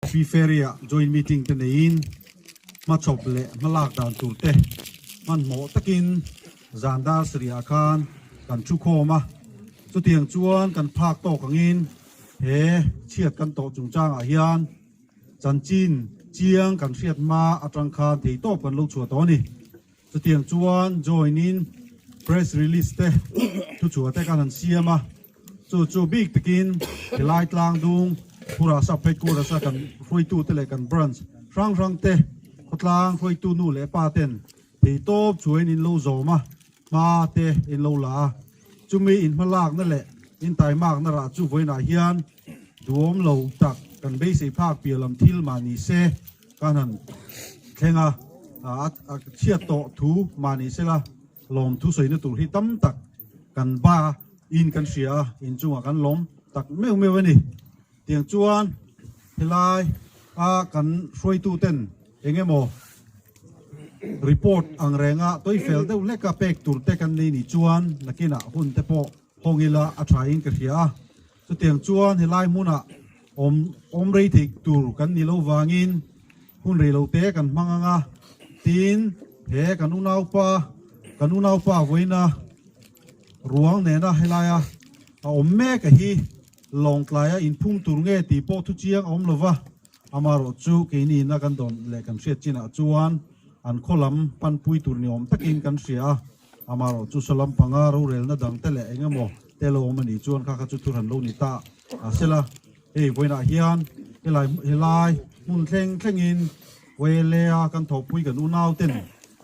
Feria joint meeting te nein ma chop le malak dan tur te man mo takin zanda sri akhan kan chu khoma chu tiang chuan kan phak to kangin he chiat kan to chungchang a hian chan chin chiang kan riat ma atang khan thei top kan lo chu to ni chu tiang chuan join in press release te chu chu te kan an siama chu big takin helai tlang dung pura sa pe ko sa kan roi tu te le kan branch rang te khotlang roi tu nu le pa ten thei top chuin in lo zo ma te in lo la chumi in malak na le in tai mak na ra chu voina hian duom lo tak kan be sei phak pialam thil mani se kanan thenga a chiat to thu mani se la lom thu soi na tur hi tam tak kan ba in kan sia in chunga kan lom tak meu ani tiang chuan helai a kan roi tu ten engemo report ang renga toi fel deuh leka pek tur te kan ni chuan nakina hun te po hongila a thain ka hria chu tiang chuan helai muna om rei thik tur kan ni lo wangin hun rei lo te kan manganga tin he kan unau pa voina ruang ne na helaya a om me ka hi long tlaya in phung tur nge ti po thu chiang om lova amaro chu ke ni na kan don le kan hriat china chuan an kholam pan pui tur ni om takin kan hria amaro chu salam panga ro rel na dang te le engemo te lo mani chuan kha chu tur han lo ni ta asela ei voina hian helai mun thlengin welea kan thopui kan unau ten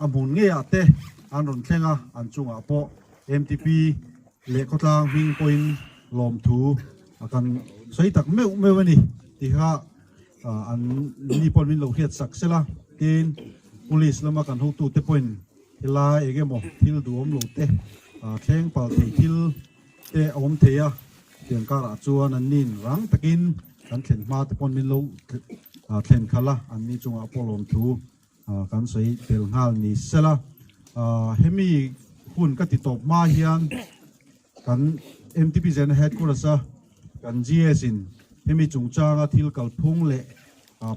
amun nge ate an ron thlenga an chunga po MTP le khotlang wing point lom thu akan sei tak meu ani ti ha an ni pon min lo hiat sak sela tin police lama kan ho tu te point hila egemo thil duom lo te thleng pal thil te om theya tiang kara chuan an nin rang takin kan thlen ma te pon min lo thlen khala an ni chunga polom thu kan sei tel ngal ni sela hemi hun ka ti top ma hian kan MTP zen headquarters kan GS in hemi chungchang a thil kal phung le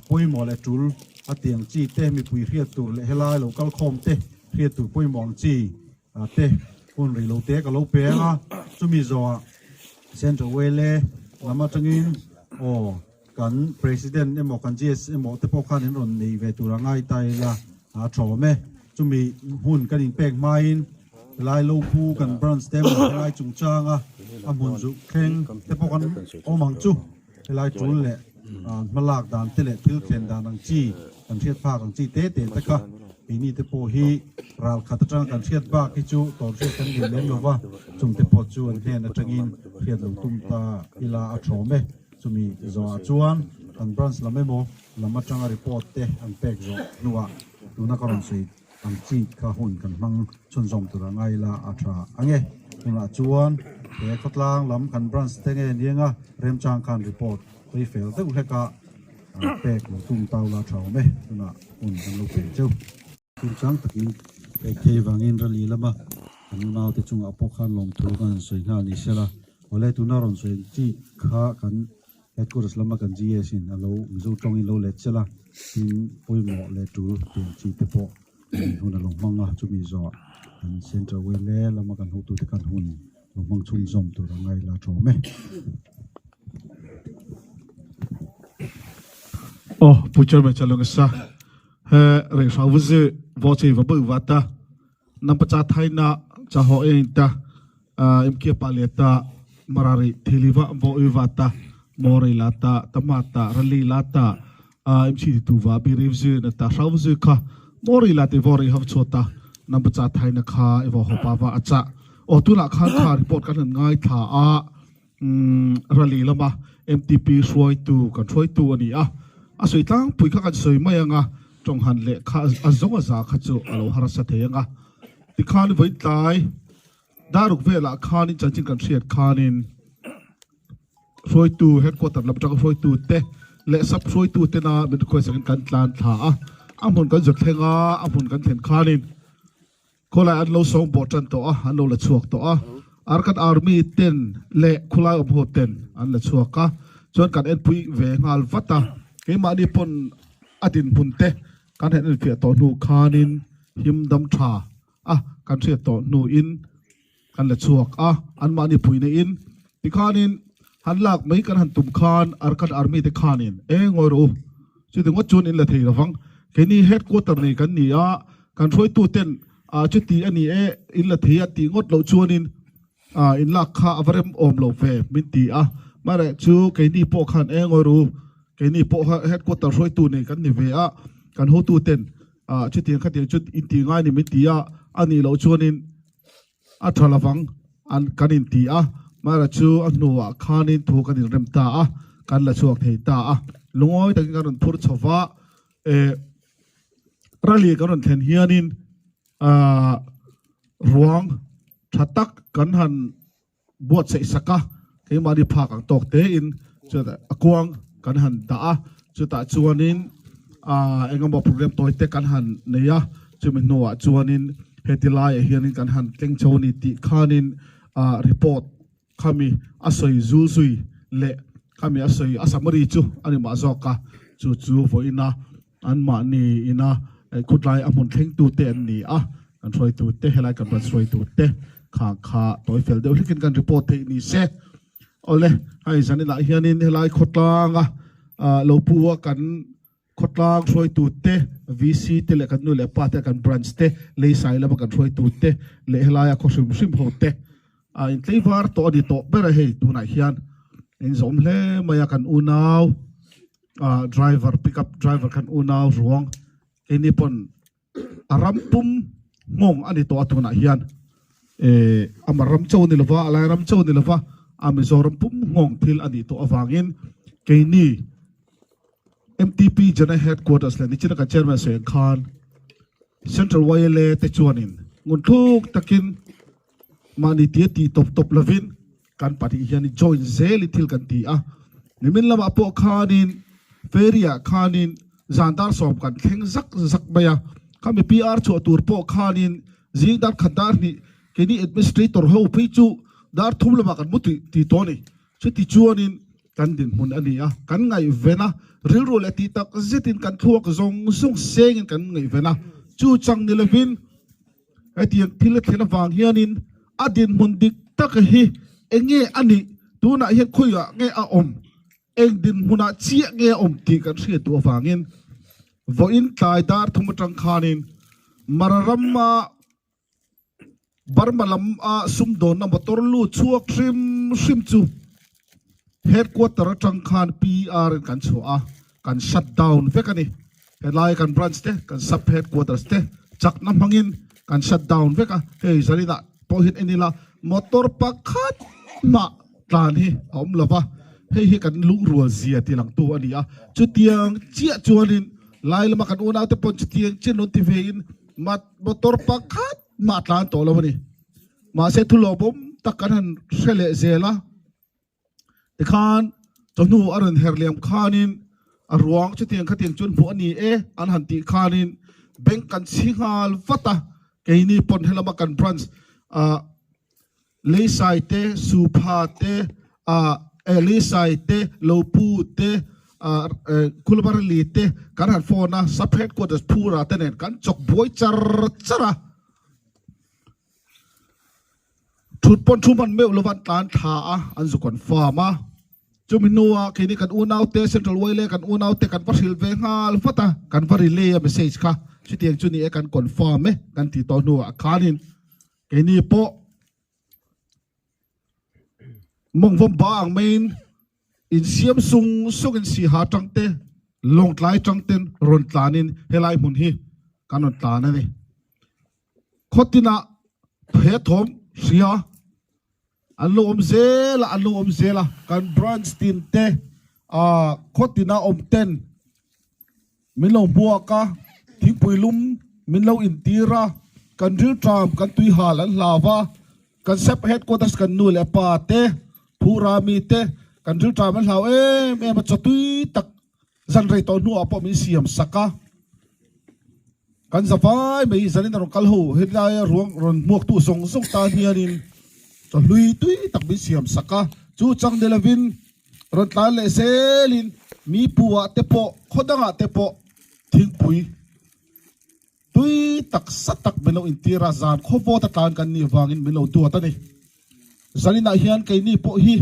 poimo le tul atiang chi te mi pui riat tur le helai local khom te riat tur poimong chi te hun ri lo te ka lo pe nga chumi zo central wele lama tangin o kan president emo kan GS emo te po khan in ron nei ve turangai tai la thome chumi hun kan in pek main lai lo pu kan branch tem lai chungchang a mun zu kheng te po kan omang chu lai tul le malak dan te le thil khen dan ang chi kan thiat pha kan chi te ta ka ini te po hi ral khatang kan thiat ba ki chu tor se kan ni le lova chung te po chu an hen atangin thiat lo tum ta ila a thome chumi zo chuan kan branch lamemo lama tanga report te an pek zo nuwa tuna karon sei ang chi kha hun kan mang chun zom tura ngai la atra ange tuna chuan he khotlang lam kan branch te nge nianga remchang kan report toi fel te uleka pek lo tum tau la thaume tuna hun kan lo pe chu chungchang takin pe ke wangin rali lama anu nau te chunga pokhan lom thu kan soi nga ni sela ole tuna ron soi chi kha kan headquarters lama kan GS in alo zo tong in lo let chela tin poimo le tu tin chi te po hun long manga chumi zo an center we le lama kan hu tu te kan hun long mang chung zom tu ngai la thome puchar me chalong sa he re sawze voche va bu wata nampacha thaina cha ho ta imke paleta marari thiliwa bo wata mori lata tamata rali lata imchi tu va bi revze na ta sawze kha mori late vori hav chota nampacha thaina kha evo hopa wa acha tula khan kha report kan ngai tha a rali lama MTP soi tu kan soi tu ani asoi tang pui kha kan soi mai anga trong han le kha azonga za kha chu alo harasa theyanga ti khan voi tai daruk vela khanin chanchin kan thiat khanin soi tu headquarter lam tang soi tu te le sap soi tu te na min ko sakin kan tlan tha amon kan jot thenga amon kan then khanin kola an lo song botan to an lo la chuak to arkan army ten le khulai om ho ten an la chuaka chon kan en pui ve ngal vata cái mà đi pon adin punte kan hen fi to nu khanin him dam tha kan se to nu in kan la chuak an ma ni puine in ti khanin han lak mai kan han tum khan kan army te khanin ngoi ro chu te ngot chun in la thei rawang ke ni headquarter nei kan ni kan throi tu ten chu ti ani in la thei ti ngot lo chuan in in lak kha avarem om lo ve min ti mare chu ke ni po khan ngoi ro ke ni po headquarter throi tu nei kan ni ve kan ho tu ten chu ti kha ti chu in ti ngai ni min ti ani lo chuan in thalawang an kan in ti mara chu anuwa khanin thu kan in rem ta kan la chuak thei ta lungoi takin kan thur chawa rally kan thlen hianin ruang thatak kan han buat sei saka ke mari phak ang tok te in chu akwang kan han da chu ta chuanin engamo program toy te kan han neya chu min nowa chuanin hetilai hianin kan han teng choni ti khanin report kami asoi zulsui le kami asoi asamari chu ani ma zoka chu voina an ma ni ina kutlai amun theng tu te an ni kan throi tu te helai kan ban throi tu te kha toy fel de hikin kan report te ni se ole hai zani la hianin helai khotlanga lo puwa kan khotlang throi tu te vc te le kan nu le pa te kan branch te le sai la kan throi tu te le helai a khosim sim ho te in tleivar to di to bera hei tu na hian in zom hle maya kan unaw driver pickup driver kan unaw ruang ini pon arampum ngong ani to tu na hian amaram chau ni lova alai ram chau ni lova amizoram pum ngong thil ani to awangin keini MTP jana headquarters le ni china ka chairman se khan central wayele te chuanin ngun thuk takin mani ti top lavin kan pati hian join zeli thil kan ti nimin lama po khanin feria khanin zandar som kan theng zak baya kami PR chu tur po khanin zingdar khandar ni keni administrator ho peichu dar thum lama kan muti ti toni chu ti chuanin kan din hun ani kan ngai vena ril ro le ti tak zetin kan thuak zong seng kan ngai vena chu chang ni lavin atiang thil thena wang hianin adin mundik tak hi enge ani tuna hian khoya nge om eng din huna chi nge om ti kan thri tu awangin vo in tlai dar thum tang khanin mararamma barmalam sumdon na motor lu chuak shrim chu headquarter tang khan PR kan chu kan shut down vekani helai kan branch te kan sub headquarters te chak na mangin kan shut down veka hei zarina pohit enila motor pakhat ma tlan hi om lova hei kan lung rual zia tilang tu ani chu tiang chia chuanin lai lama kan una te pon chu tiang chen non ti vein mat motor pakhat ma tlan to lawani ma se thulo bom takan han sele zela te khan chonu aran herliam khanin arwang chu tiang khatiang chun bu ani an han ti khanin bank kan singal vata keini pon helama kan branch leisai te supha te leisai te lopu te kulbarli te kan han phone sub headquarters pura tenen kan chok boy chara thut pon thuman meu lowan tan tha an zu kon farma chuminua kini kan unaw te central wayle kan unaw te kan pasil ve ngal fata kan vari le message kha chitiang chuni kan confirm kan ti to nu khanin kini po mong vom bang main in siam sung in si ha tang te long tlai tang ten ron tlanin helai mun hi kanon tlana ni khotina phe thom sia alom zela kan branch tin te khotina om ten minlo buaka thingpuilum minlo intira kan ril tram kan tui halan lava kan sep headquarters kan nu le pa te phura mi te kan ril tram an hlaw em chatui tak zan rei to nu apo mi siam saka kan zavai mai zanin ro kalho helai ruang ron muak tu song ta hianin cho lui tui tak bi siam saka chu chang de lavin ron tlan le selin mi puwa tepo khodanga tepo thingpui tui tak satak belo intira zan khobo ta tan kan ni wangin belo tu ta ni zalina hian kai ni po hi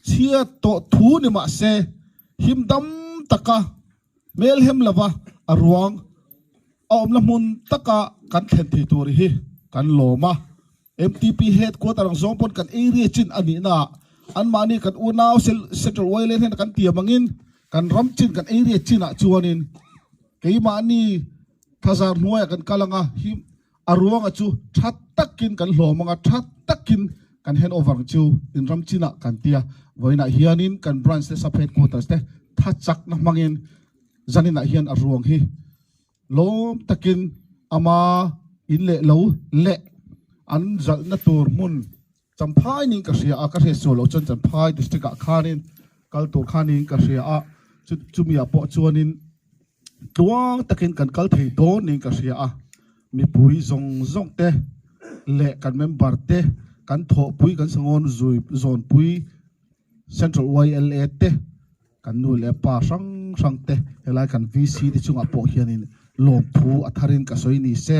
chia to thu ni ma se himdam taka melhem lava arwang om la mun taka kan thlen thi tur hi kan loma MTP headquarter ang zongpon kan area chin ani na an mani kan unaw central wayland hen kan tiamangin kan ramchin kan area chin a chuanin kei mani thazar nuai kan kalanga him arwang a chu that takin kan hlomanga that takin kan hand over chu in ramchina kan tia voina hianin kan branch te sub headquarters te thachak na mangin zanina hian arwang hi lom takin ama in le lo le an zal na tur mun champhai ning ka ria ka re so lo chon champhai district a khanin kal tur khanin ka ria a chumia po chuanin tuang takin kan kal thei do ning ka ria a mi pui zong te le kan member te kan tho pui kan sangon zui zon pui central YLA te kan nu le pa sang te helai kan VC ti chunga po hianin lom phu atharin ka soini se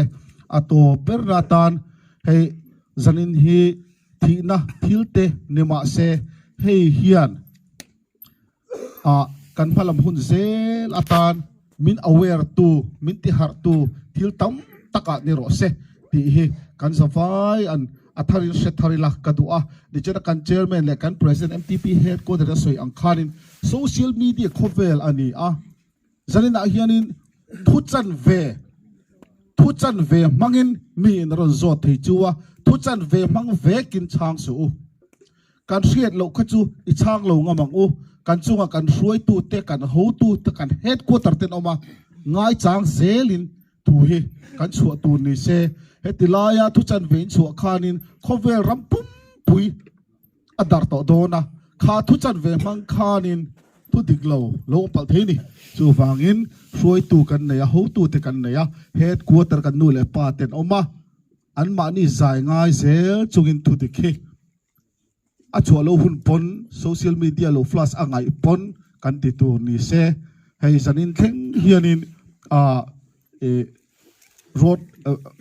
ato perratan hei zanin hi thihna thilte nema se hei hian a kan phalam hun zel atan min aware tu min ti har tu thil tam taka ni ro se ti hi kan savai an atharin setharila kadua ni chena kan chairman le kan president MTP head ko da soi ang khanin social media khovel ani a zanin a hianin thu chan ve mangin mi in ron zo thei chuwa thu chan ve mang ve kin chang su kan hriat lo khachu I chang lo ngamang u kan chunga kan hruai tu te kan ho tu te kan headquarter ten oma ngai chang zelin tu hi kan chu tu ni se hetilaya thu chan ve chu khanin khovel rampum pui adar to dona kha thu chan ve mang khanin thu dik lo pal theini chu wangin hruai tu kan neya ho tu te kan neya headquarter kan nu le pa ten oma an ma ni zai ngai zel chungin thu dik hi a chualo hun pon social media lo flash angai pon kan ti tu ni se hei zanin thleng hianin road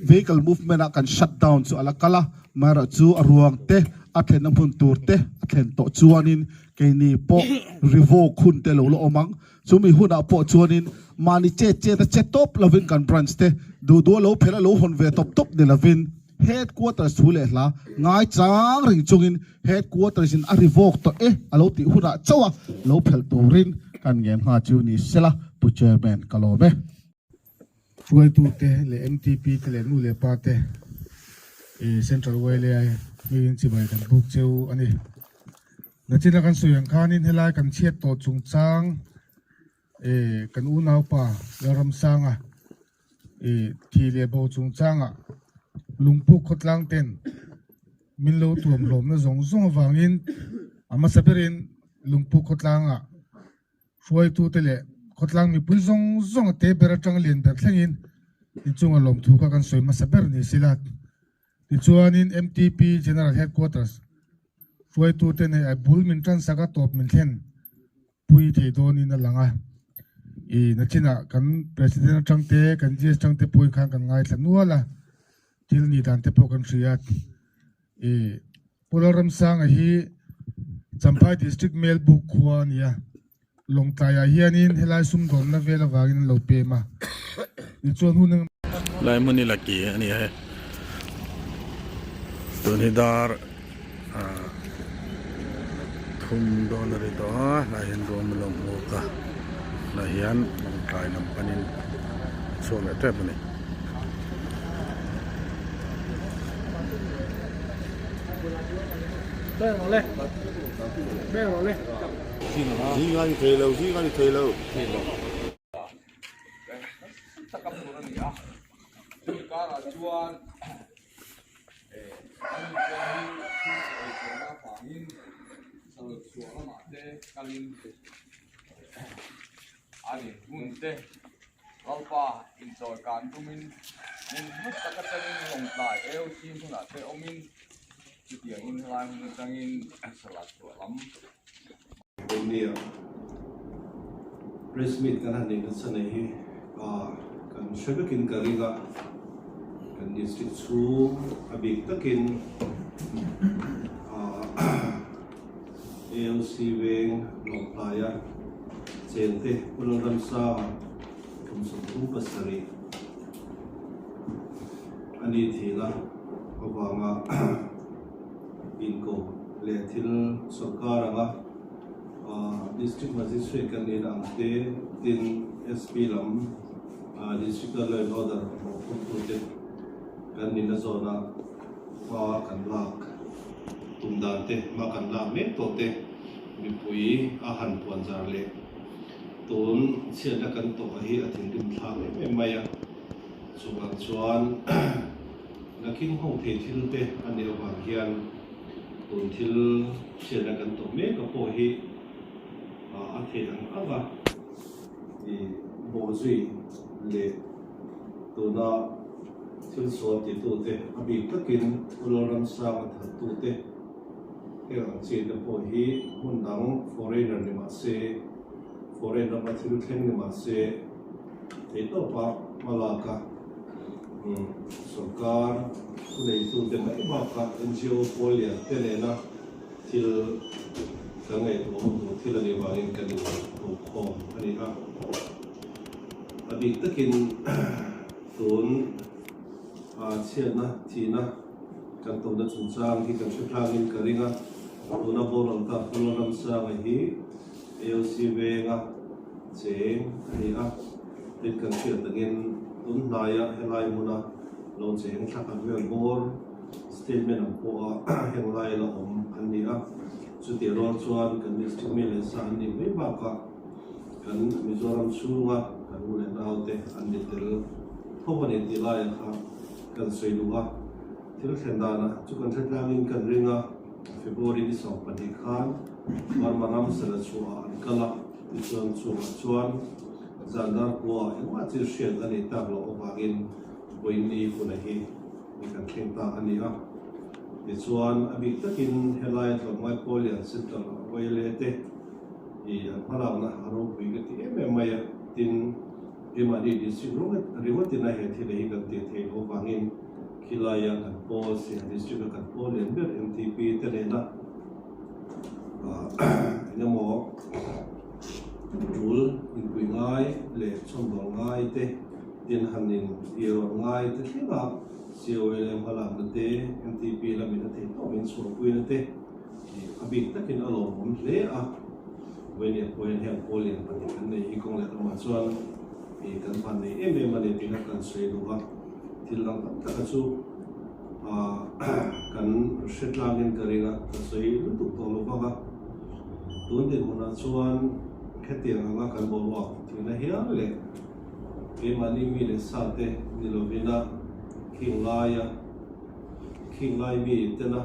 vehicle movement a kan shut down chu alakala mara chu aruang te athen am hun tur te athen to chuanin keini po revoke khun te lo omang chumi huna po chuanin mani che ta che top lovin kan branch te du lo phela lo hon ve top de lovin headquarters thule hla ngai chang ring chungin headquarters in a revoke to alo ti huna chawa lo phel turin kan ngem ha chu ni sela pu chairman kalome Fuai tu te le MTP te le nu le pa te central way le ai min chi bai kan buk cheu ani na china kan suyang khanin helai kan chiat to chungchang kan u nau pa Lalramsanga thi le bo chungchanga lungpu khotlang ten min lo tuam lom na zong wangin ama saberin lungpu khotlanga fuai tu te le khotlang mi pui zong te bera tang lien ber thlengin in chunga lom thu ka kan soi ma saber ni silat ti chuanin MTP general headquarters fuai tu te ne bul min tran saka top min thlen pui the don in langa na china kan president tang te kan GS tang te pui khan kan ngai thnuala til ni dan te po kan riat Lalramsanga hi Champhai district mail book khuania long taya hianin helai sum dom na vela wagin lo pe ma ni chon hu nang lai muni laki ani hai tuni dar thum don ri to la hin rom lom mo ka la hian long tai nam panin so le te muni be le Gì ngay thì lâu, gì ngay thì lâu. Ani munte alpa enjoy kan tumin mun hut takatanin long tai eo sim thuna te omin tiang in lang tangin salat lam Dunia. press meet kan hanin kan sanai hi kan shabekin kariga kan district chu abik takin ALC weng Longplaya Chente Lalramsanga kumsum pasari ani thihna awanga inko lethil sarkaranga district magistrate kan in angte tin SP lam district law and order kumputet kan in zona kan lak tumdante makan la me tote mipui ahan puanjar le tun sian kan to hi athin rim thang me maya chuan nakin hong the thil te ani awang hian tun thil sian kan to me ka po hi a the ang anga i bozui le tuna thil so ti tu te abi takin Lalramsanga tu te ang china po hi hundang foreigner ni mase foreigner mathil thleng ni mase ito pa malaka sarkar kulay tu de mai baka NGO polia telena til kangai to til ani wangin kan to ko ani ha abik takin tun chiana thina kan to na chungchang hi kan thlang karinga tuna bolon ka Lalramsanga hi ALC wenga cheng ani a tin kan thil tangin tun naya helai muna lo cheng thakan vel bor statement ang po helai la ani a chu ti ron chuan kan district mile sa ani mai baka kan Mizoram chunga kan ule naute ani tel thobani ti lai kha kan soiluwa thil thendana chu kan thlangin kan ringa February ni so pani khan marmanam sala chua kala chuan chuan zandar ko ma chi shed ani ta lo obagin boini kunahi ni kan thengta ani a ti chuan abik takin helai tlomai polian sital wailete i marawna aro buigati maya tin rimani district riwatina he thile kan ti the obagin kilaya kan po si district kan po lember MTP telena mo rule in kuingai le chomdol ngai te tin hanin iro ngai te thina COLM halam te MTP la min te to min so kuin te abik takin alom le a when it point help polian pani kan nei ikong le ma chuan e kan pan nei mani tin kan sei luwa tilang ta chu kan setlangin karinga sei lu tu to lo ba tun din mona chuan khetiang anga kan bolwa tina hian le e mani mi le sa te nilovina kinglai mi tena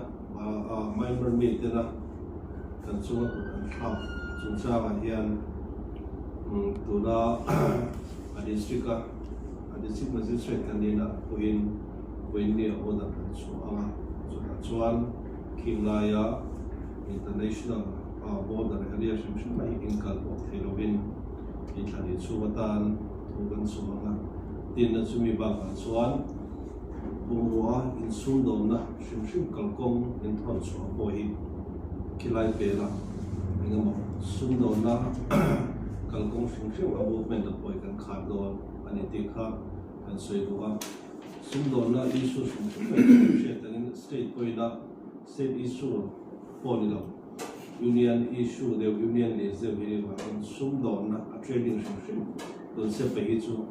minor mi tena kan chuan kan tha chungchang hian tuna district magistrate kanina puin ni order kan chuanga chuan kinglaya international border area shimshim mai inkal of Helovin itlani chumatan tugan sumanga tin na chumi ba kan chuan bungwa in sundom na shimshim kalkong in thon chuang po hi kilai pela ingamo sundom na kalkong shimshim movement of boy kan khadon ani tikha kan soiduwa sundom na issue shimshim state poina state issue polilo union issue the union is the very one sumdon na trading shim don se pahi chu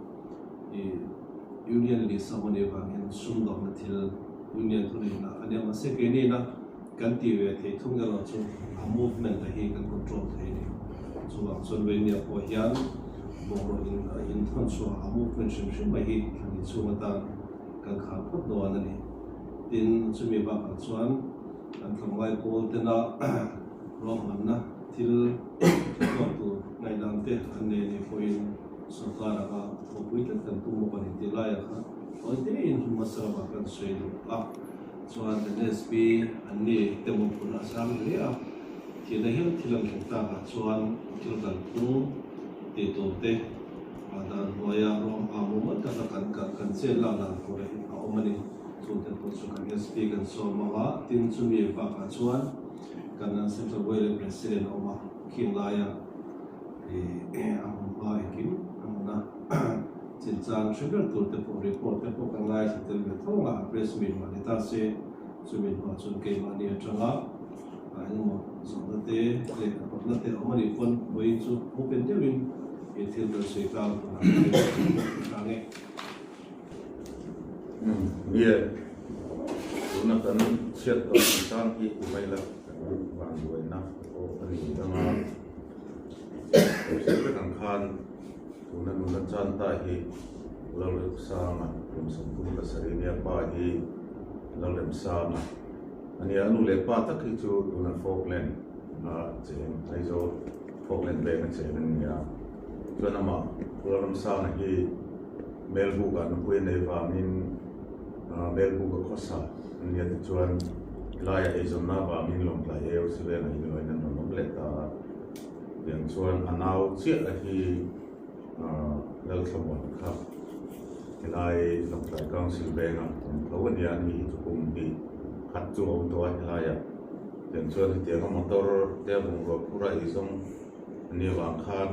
union li samone wa in sumdon na til union thuni na ania ma se ke ni na kan ti we the thung ga lo chu a movement ta hi kan control the ni chu ang son we ni ko hian bo in thon chu a movement shim mai hi ni chu ma ta kan kha phot do na ni tin chu mi ba ka chuan kan thamai ko te na Roman na til tu ngai dam te ane ni point sarkar ka point kan tu mo pani tilaya ka o te in masara kan seidu a chuan the SB ani te mo puna sam ria ti na hil tilang ta ka chuan til kan tu ti tu te dan loya rom amu ta kan chen la la ko re a omani chu te po chu kan SP kan so ma tin chu mi ba ka chuan kan central way president oma king laya am ba kim na chungchang sugar tu te po report te po kan lai te me thonga press meet ma ta se chu mi ma chun ke ma ni atanga ai mo so te le ko na te omani kon boi chu open te win e thil do se ka na nge yeah una kan chat to san ki mai la van duai na o ani danga se kan khan una nuna chan ta hi Lalramsanga kum ka sari ne pa hi Lalramsanga ani anu le pa ta ki chu una Falkland chen ai zo Falkland be na chen ya chana ma Lalramsanga hi melbu ga nu pui nei va min melbu ga khosa ani ya chuan laya ai zo na va min lom la e o se ve na hi loi na nom le ta yang chuan anau chia a hi lal thamon kha helai lom lai council benga lawan ya ni tukum di khat chu om to helaya yang chuan ti ga motor te bung ro pura izong ni wang khan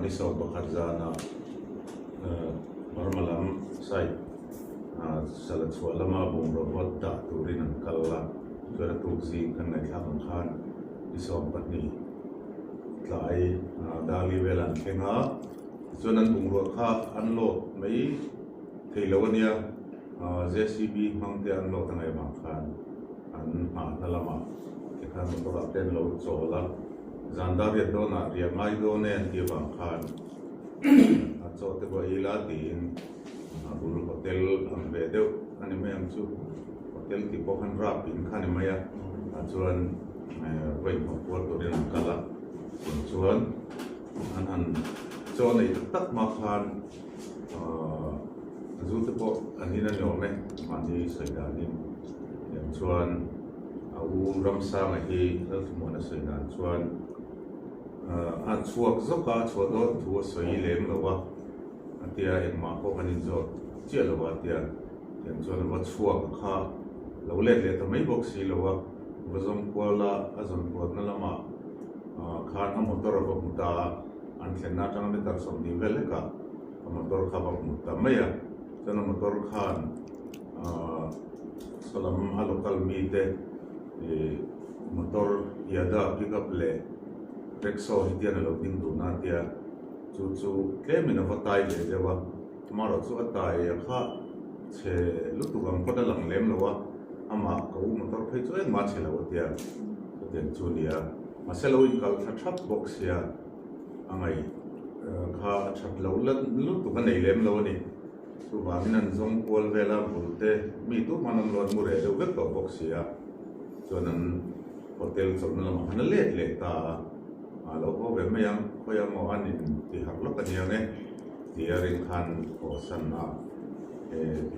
ni so ba kharzana marmalam sai sala chwa lama bung ro wat da turin an kalla chuan tu zi kan ngai thang khan ni so ba ni tlai dali velan kenga chuan an bungrua kha an lo mai theilowania JCB hmangte an lo tangai ma khan an ma nalama ke khan motora ten lo chola zandaria dona ria mai do ne an ti bang khan a chote bo ila tin bul hotel am ve deu ani me am chu hotel ti po khan rap in khan maya a chuan wei mo por to ren kala chuan an cho này tất mà khan dù thế bộ anh ấy nó này mà đi xảy ra điอย่างชวนเอารำสร้างไอ้เรื่องที่มันสิ่งนั้นชวนอันชัวร์ก็ก็ชัวร์ตัวทัวร์สวยเล่มหรือว่าอันที่เองมาพวกอันนี้จะเชื่อหรือว่าที่อย่างชวนว่าชัวร์ก็ข้าเราเล่นเลยแต่ไม่บอกสิหรือว่าว่าจงกว่าละจงกว่านั่นละมาข้าทำมอเตอร์บอกมุตาอันเช่นนั้นจังไม่ตัดสมดีเวลก็มอเตอร์ข้าบอกมุตาไม่อะฉะนั้นมอเตอร์ข้าsalam local meet motor yada pick up le rexo hitia na loading do na tia chu kemin of tai le dewa maro chu atai kha che lutu gam poda lang lem lowa ama ko motor phei chu en ma che lo tia den chu nia ma selo in kal thap box ya angai kha thap lo lan lutu ka nei lem lo ni tu vaminan zong pol vela bulte mi tu manam lon mure de wek to boxia chonan hotel chomna lam hana le ta alo ko ve mayang khoya mo anin ti hak lo ka niang ne ti arin khan ko san na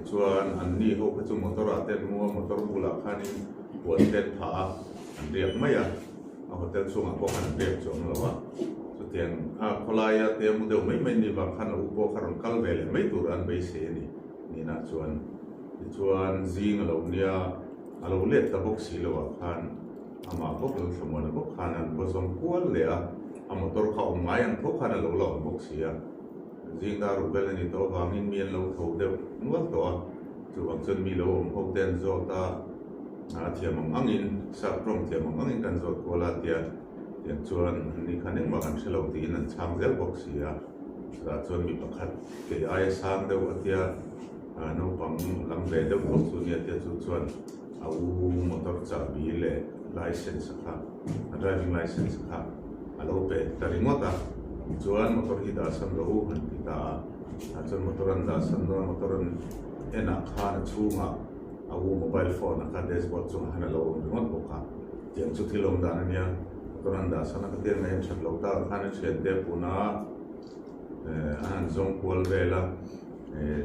chuan an ni ho ka chu motor ate mo motor bula khanin hotel tha an riak maya a hotel chunga ko han riak chom lo wa tiang kholaya te mu de mai ni ba khan u po kharon kal vele mai tur an be se ni na chuan zing lo nia alo le ta box si lo khan ama bok lo thmona bok khan an bo zong kual le a motor kha om ngai an tho khan lo box ya zing da ru vele ni to wangin mien lo tho de nual to chu wang chen mi lo om hok den zo ta thiamang angin sa prong thiamang angin kan zo ko la tia yang chuan ni khaning ma kan thelo ti nan chang zel box ya ra chuan mi pakhat ke ai sang de atia no pang lam ve de box chu ni atia chu chuan au motor cha bi le license kha driving license kha alo pe taringota chuan motor hi da san lo han ti ta chuan motor an da san do motor an ena kha na chunga au mobile phone kha dashboard chu han lo ngot boka tiang chu thilom da na nia Toranda sana katir na yung saklauta khanin siyente puna an zong kual vela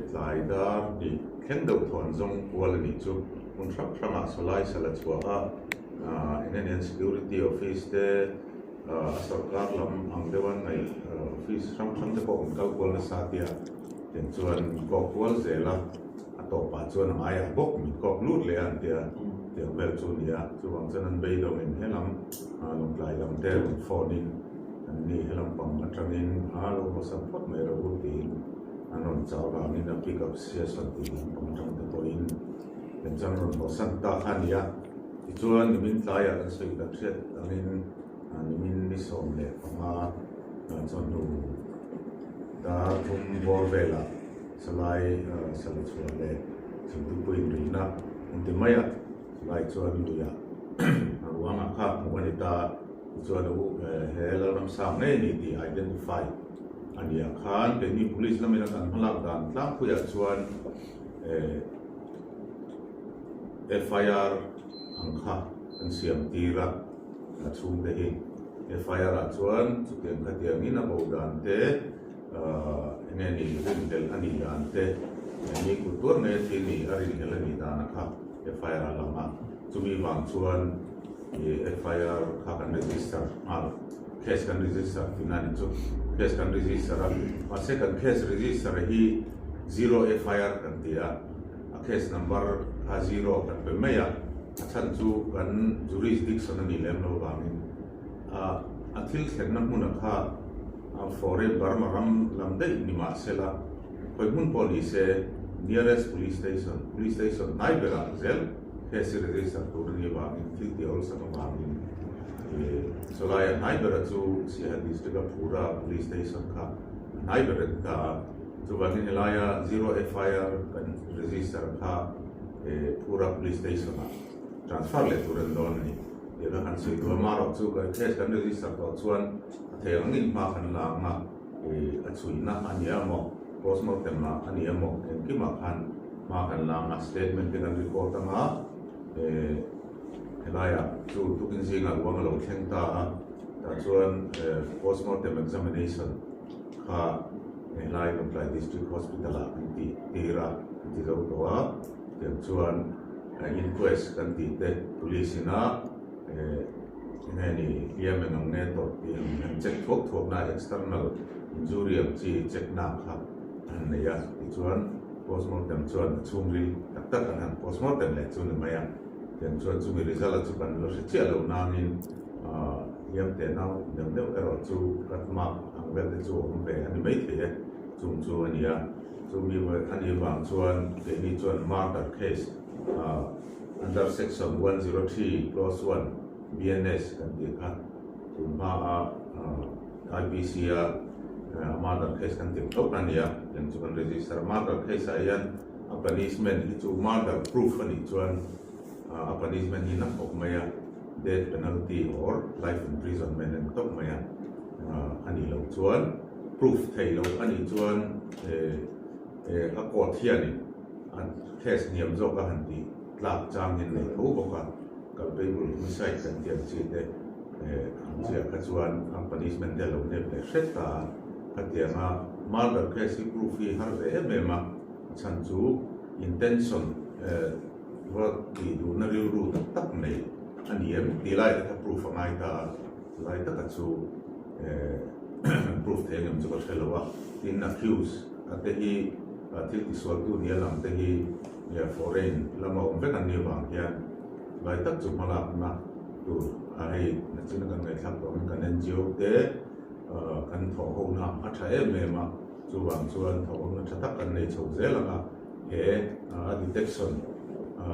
tlai dar di kendo thon zong kual ni chu unsak sama solai sala chua inen security office te sarkar lam ang dewan ngai office sam te ko kal kwal na sa tia ten chuan ko kwal zela ato pa chuan ang aya bok mi ko lut le an tia tia vel chu nia chu wang chanan bei do min helam long lai lam te phone in ni helam pang atangin alo ko support mai ro ti anon chaw ga ni na pick up cs ti pang tang te ko in ten chang ron ko san ta khania chuan ni min tlaya kan sei da set angin ni min ni som le panga chon nu da thum bor vela salai sala chuan le chung tu pui ri na inte maya salai chuan lu ya ruang kha mo ni ta chuan u he Lalramsanga ni ti identify ania khan ke ni police lamina kan halak dan tlang khu ya chuan FIR ang kha an siam tira na chung te hi FIR a chuan chu tiang kha tiang in a bo dan te nge ni rin del ani dan te ni ku tur ne thi ni arin hel ani dan kha FIR a lama chu mi wang chuan FIR kha kan register mal case kan register tinani chu case kan register a second case register hi 0 FIR kan tia a case number ha 0 kan pe meya chan chu kan jurisdiction ani lem lo bangin a thil thlen na mun kha foreign Burma ram lam dei ni ma sela koi mun police nearest police station nai bera zel case register to ni bangin thil ti also bangin so lai nai bera chu si ha district pura police station kha nai bera ta chu bangin helaya 0 FIR kan register kha pura police station transfer le turan don ni ila kan sui to maro chu ka case kan register to chuan theng in ma kan la ma a chui na ania mo postmortem ma ania mo en ki ma kan la ma statement kan report ma helaya chu tukin singa wang lo theng ta chuan postmortem examination kha helai no plai district hospital a ti tira ti ro to a chuan inquest kan ti te police na ni yemen ang neto ang check thok na external injury ang chi check na kha an ya chuan postmortem chuan chungri tak an postmortem le chun maya ten chuan chumi result chu kan lo se lo nangin yam te now dem de ero chu katma ang vel te chu om ve ani mai the chung chu ani ya chu mi wa ani wang chuan ke ni chuan murder case under section 103 clause 1 BNS kan ti kha ma IPC murder case kan ti tok ania yang chu kan register murder case ayan a punishment chu murder proof ani chuan a punishment ni na ok maya death penalty or life imprisonment and tok maya ani lo chuan proof thei lo ani chuan a court hiani an case niam zo ka han ti tlak chang in nei thu boka kal people misai kan tiang chi te chia ka chuan ang punishment de lo ne ple seta ka tianga murder case proof hi har ve mema chan chu intention what di du na ru tak nei ani em ti lai ka proof ngai ta lai ta ka chu proof the ngam chu ka thelo in accuse ate hi thil ti swal tu ni lam te hi ya foreign lama om ve kan ni wang hian lai tak chu mala na tu ai na chin kan ngai thak to kan NGO te kan tho ho na a tha em ma chu wang chuan tho na tha tak kan nei chho zela ka he detection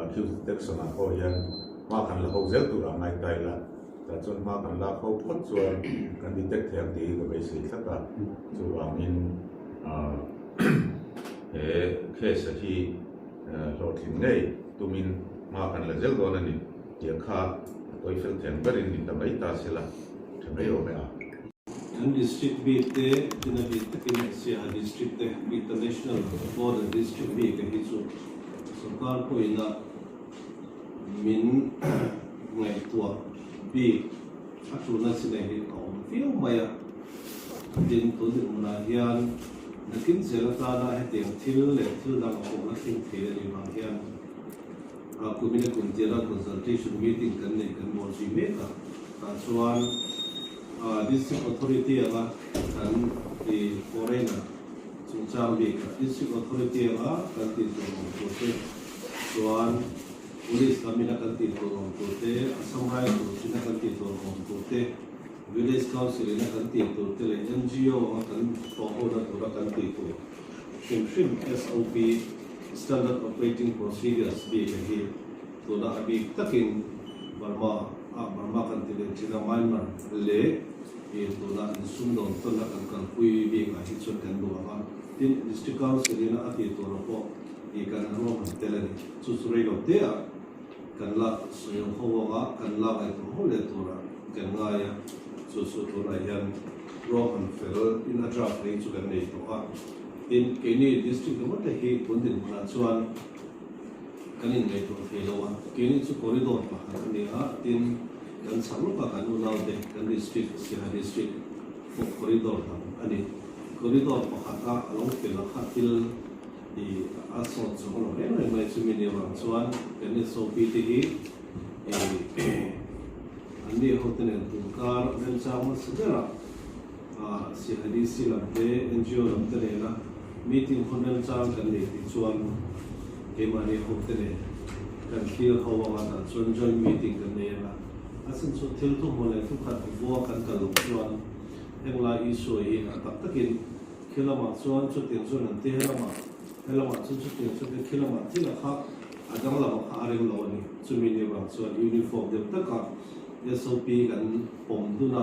accuse detection a ho hian ma kan la ho zel tu ra ngai tai la ta chuan ma kan la ho phot chuan kan detect thiam ti ka be si thaka chu wang in case hi lo thin nei tumin ma kan la zel don ani tiang kha toi fel thiang berin ni tamai ta sila tamai o me a and district be te in a bit in Asia district te international border district be ke hi chu sarkar ko ina min ngai tua bi atu na sine hi ko fiu maya din to din na hian nakin selata na he thil le thil dang ko na thing the ni ma hian kumina kuntira consultation meeting kan nei kan mo ji me ka ta chuan district authority anga kan di foreigner chungchang bi district authority anga kan ti to te chuan police kamina kan ti to te assam rai to china kan ti to te village council ina kan ti to te le NGO kan to na to kan ti to shim SOP standard operating procedures bi hi to na abi takin Burma kan ti le china Myanmar le to na sundon to na kan kui bi ka hi chon kan do ma tin district council ina ati to ro po kan ro man telani chu rei lo te a kan la soyo howa kan la ai to hole to ra kan nga ya chu to na yan ro an fel in a draft nei chu kan nei to a in keni district mo te hi pundin na chuan kanin nei to thelo a keni chu corridor pa ni a tin kan samu pa kan u lau de kan district corridor ta ani corridor pa khata along pel khatil di asot so no mai chu mi ni wa chuan kan so pi ti hi andi hoten tu kar ren cha ma sidera si hadisi lamte NGO lamte na meeting honen cha kan ni chuan ke mani hoten kan feel hawa ta chuan joint meeting kan ne la asin so thil tu mole tu khat bo kan ka lu chuan engla issue hi tak takin khilama chuan chu tin chuan an te helama chu tin chu khilama thila kha adang la kha areng lo ni chumi ni wa chuan uniform dem taka SOP kan pom du na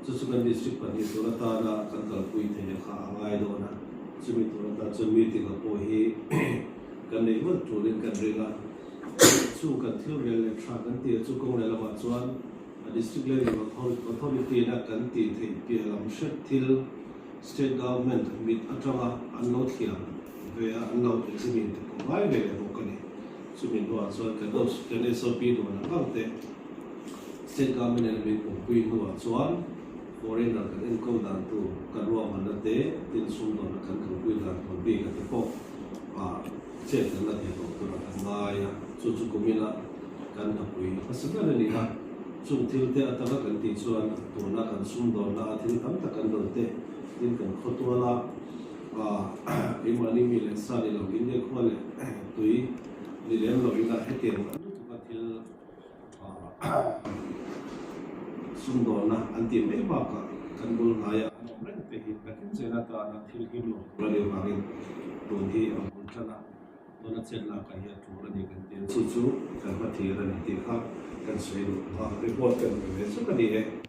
chu kan district pani tu la ta na kan kal pui the kha ngai do na chumi tu la ta chu meeting a po hi kan nei wa tu len kan renga chu kan thil rel le thra kan ti chu kong le lama chuan district level authority na kan ti thei pi lam shet thil state government mit atanga anlo thiam ve anlo examine ko vai ve le ko ni chumin do chuan kan dos kan SOP do na kangte state government and mit ko pui no chuan foreigner kan en ko dan tu kan ro man na te tin sum do na kan pui dan ko bi ka te ko che kan la te ko na kan ngai chu kumina kan na pui asaka ni ha chung thil te atanga kan ti chuan to na kan sum do na thil tam ta kan do te tin kan khotwala imani mi le sa ni lo in le khole tui ni le lo ina heke ro tu ka thil sum do na an ti me ba ka kan bul na ya an ren te hi ka kin chena ta na thil ki lo ra le ma rin to hi am bul chana to na chen la ka ya tu ra ni kan te chu kan ma thi ra ni ti kha kan sei lo report kan me so ka di